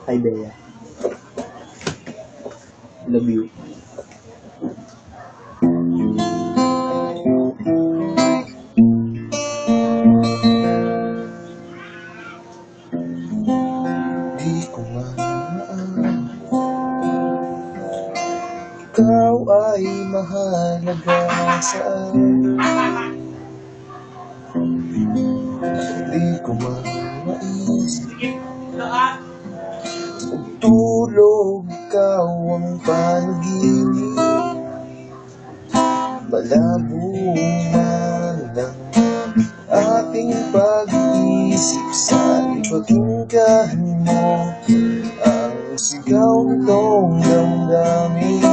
Hi, Bea. Love you. Di ko maalam ikaw ay mahalaga sa akin. Di ko maisip tulog ikaw ang panaginip. Malabo man ang ating pag-iisip sa ipakinggan mo ang sigaw nitong damdamin.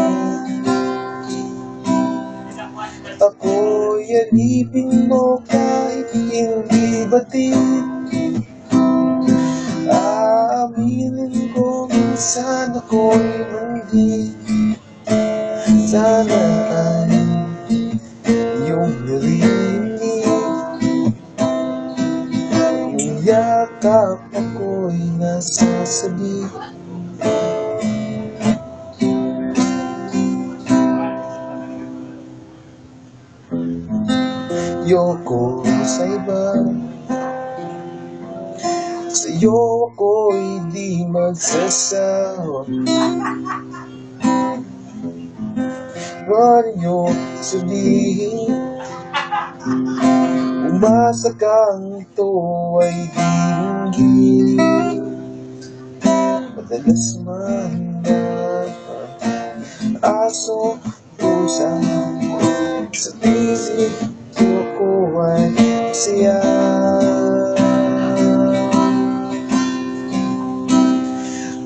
Ako'y alipin mo kahit hindi batid. Aaminin ko minsan ako'y mali. Sana ay iyong narinig. Yung yakap ako'y nasasabi. Yoko sa iba, sa'yo ako'y di magsasawa. Huwag niyo sabihin, umasa kang ito ay dinggin. Madalas man na aso pusa sa pilit ko ako ay siya.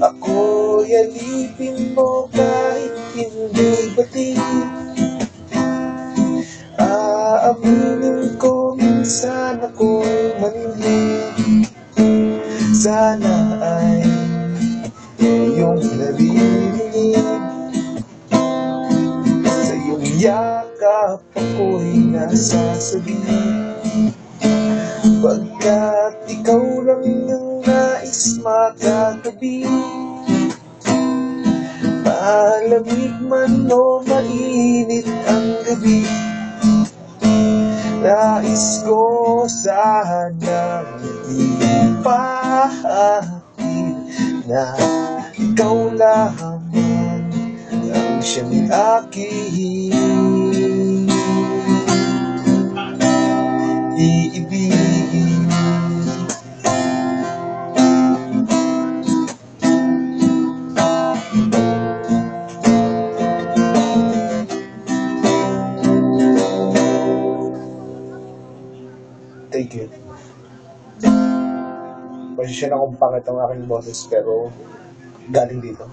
Ako'y alipin mo kahit hindi batid. Aaminin ko minsan ako'y mali. Sana ay iyong narinig. Sa iyong yakap ako'y nasasabi. Pagkat ikaw lang ang nais makatabi. Malamig man o mainit ang gabi, nais ko sanang ipahatid na ikaw lamang ang siyang aking iibigin. Thank you. Pasensya na kung pangit ang aking boses pero galing dito.